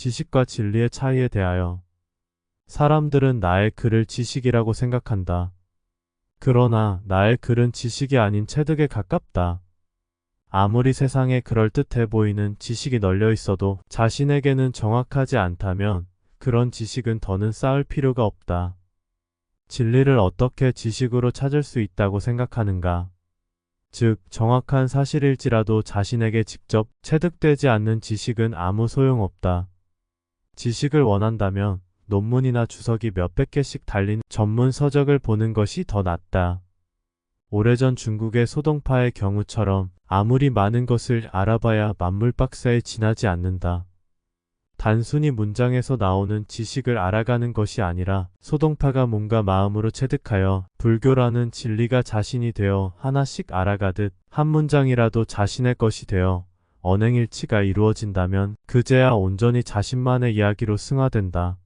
지식과 진리의 차이에 대하여 사람들은 나의 글을 지식이라고 생각한다. 그러나 나의 글은 지식이 아닌 체득에 가깝다. 아무리 세상에 그럴듯해 보이는 지식이 널려 있어도 자신에게는 정확하지 않다면 그런 지식은 더는 쌓을 필요가 없다. 진리를 어떻게 지식으로 찾을 수 있다고 생각하는가? 즉, 정확한 사실일지라도 자신에게 직접 체득되지 않는 지식은 아무 소용없다. 지식을 원한다면 논문이나 주석이 몇백 개씩 달린 전문 서적을 보는 것이 더 낫다. 오래전 중국의 소동파의 경우처럼 아무리 많은 것을 알아봐야 만물박사에 지나지 않는다. 단순히 문장에서 나오는 지식을 알아가는 것이 아니라 소동파가 몸과 마음으로 체득하여 불교라는 진리가 자신이 되어 하나씩 알아가듯 한 문장이라도 자신의 것이 되어 언행일치가 이루어진다면 그제야 온전히 자신만의 이야기로 승화된다.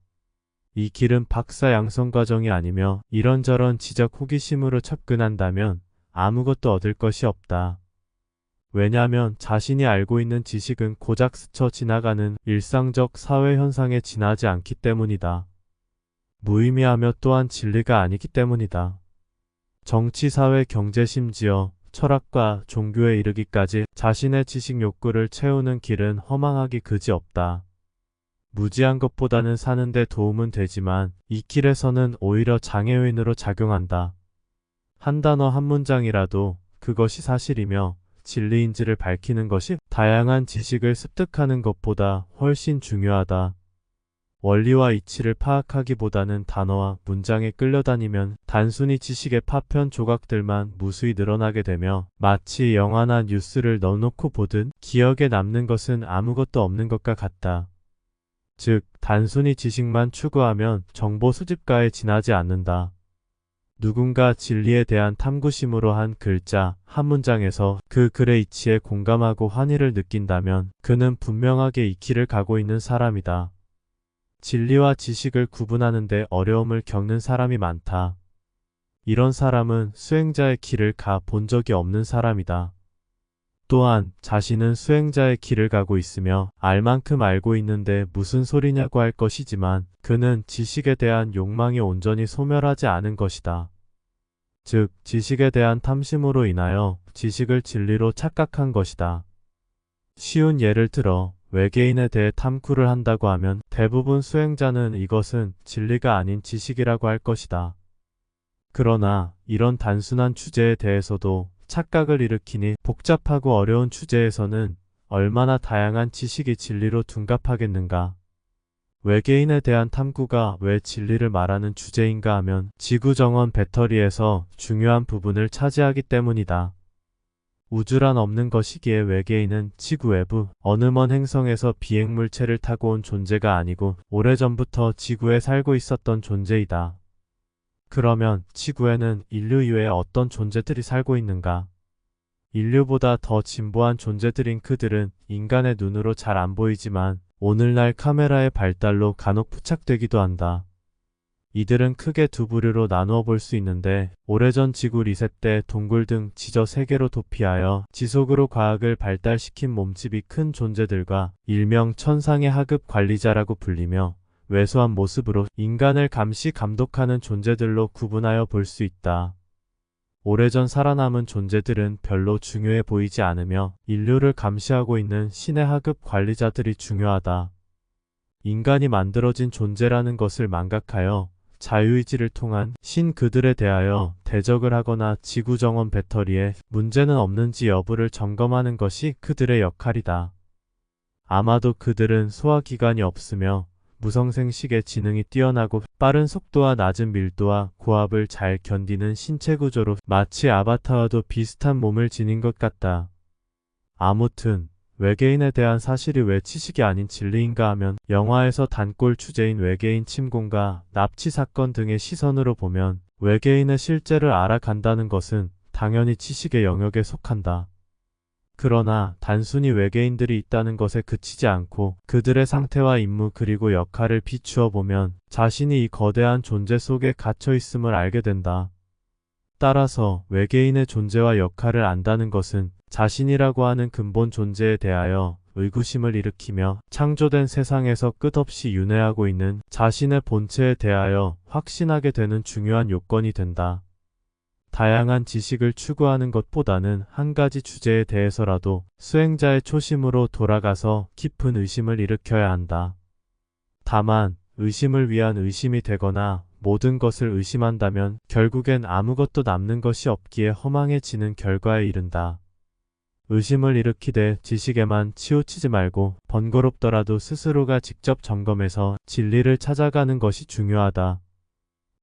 이 길은 박사 양성 과정이 아니며 이런저런 지적 호기심으로 접근한다면 아무것도 얻을 것이 없다. 왜냐하면 자신이 알고 있는 지식은 고작 스쳐 지나가는 일상적 사회 현상에 지나지 않기 때문이다. 무의미하며 또한 진리가 아니기 때문이다. 정치, 사회, 경제, 심지어 철학과 종교에 이르기까지 자신의 지식 욕구를 채우는 길은 허망하기 그지없다. 무지한 것보다는 사는데 도움은 되지만 이 길에서는 오히려 장애요인으로 작용한다. 한 단어 한 문장이라도 그것이 사실이며 진리인지를 밝히는 것이 다양한 지식을 습득하는 것보다 훨씬 중요하다. 원리와 이치를 파악하기보다는 단어와 문장에 끌려다니면 단순히 지식의 파편 조각들만 무수히 늘어나게 되며 마치 영화나 뉴스를 넣어놓고 보듯 기억에 남는 것은 아무것도 없는 것과 같다. 즉, 단순히 지식만 추구하면 정보 수집가에 지나지 않는다. 누군가 진리에 대한 탐구심으로 한 글자, 한 문장에서 그 글의 이치에 공감하고 환희를 느낀다면 그는 분명하게 이 길을 가고 있는 사람이다. 진리와 지식을 구분하는 데 어려움을 겪는 사람이 많다. 이런 사람은 수행자의 길을 가 본 적이 없는 사람이다. 또한 자신은 수행자의 길을 가고 있으며 알 만큼 알고 있는데 무슨 소리냐고 할 것이지만 그는 지식에 대한 욕망이 온전히 소멸하지 않은 것이다. 즉, 지식에 대한 탐심으로 인하여 지식을 진리로 착각한 것이다. 쉬운 예를 들어 외계인에 대해 탐구를 한다고 하면 대부분 수행자는 이것은 진리가 아닌 지식이라고 할 것이다. 그러나 이런 단순한 주제에 대해서도 착각을 일으키니 복잡하고 어려운 주제에서는 얼마나 다양한 지식이 진리로 둔갑하겠는가. 외계인에 대한 탐구가 왜 진리를 말하는 주제인가 하면 지구정원 배터리에서 중요한 부분을 차지하기 때문이다. 우주란 없는 것이기에 외계인은 지구 외부 어느 먼 행성에서 비행물체를 타고 온 존재가 아니고 오래전부터 지구에 살고 있었던 존재이다. 그러면 지구에는 인류 이외에 어떤 존재들이 살고 있는가? 인류보다 더 진보한 존재들인 그들은 인간의 눈으로 잘 안 보이지만 오늘날 카메라의 발달로 간혹 포착되기도 한다. 이들은 크게 두 부류로 나누어 볼 수 있는데 오래전 지구 리셋 때 동굴 등 지저 세계로 도피하여 지속으로 과학을 발달시킨 몸집이 큰 존재들과 일명 천상의 하급 관리자라고 불리며 왜소한 모습으로 인간을 감시 감독하는 존재들로 구분하여 볼 수 있다. 오래전 살아남은 존재들은 별로 중요해 보이지 않으며 인류를 감시하고 있는 신의 하급 관리자들이 중요하다. 인간이 만들어진 존재라는 것을 망각하여 자유의지를 통한 신 그들에 대하여 대적을 하거나 지구정원 배터리에 문제는 없는지 여부를 점검하는 것이 그들의 역할이다. 아마도 그들은 소화기관이 없으며 무성생식의 지능이 뛰어나고 빠른 속도와 낮은 밀도와 고압을 잘 견디는 신체 구조로 마치 아바타와도 비슷한 몸을 지닌 것 같다. 아무튼 외계인에 대한 사실이 왜 지식이 아닌 진리인가 하면 영화에서 단골 주제인 외계인 침공과 납치 사건 등의 시선으로 보면 외계인의 실제를 알아간다는 것은 당연히 지식의 영역에 속한다. 그러나 단순히 외계인들이 있다는 것에 그치지 않고 그들의 상태와 임무 그리고 역할을 비추어 보면 자신이 이 거대한 존재 속에 갇혀 있음을 알게 된다. 따라서 외계인의 존재와 역할을 안다는 것은 자신이라고 하는 근본 존재에 대하여 의구심을 일으키며 창조된 세상에서 끝없이 윤회하고 있는 자신의 본체에 대하여 확신하게 되는 중요한 요건이 된다. 다양한 지식을 추구하는 것보다는 한 가지 주제에 대해서라도 수행자의 초심으로 돌아가서 깊은 의심을 일으켜야 한다. 다만 의심을 위한 의심이 되거나 모든 것을 의심한다면 결국엔 아무것도 남는 것이 없기에 허망해지는 결과에 이른다. 의심을 일으키되 지식에만 치우치지 말고 번거롭더라도 스스로가 직접 점검해서 진리를 찾아가는 것이 중요하다.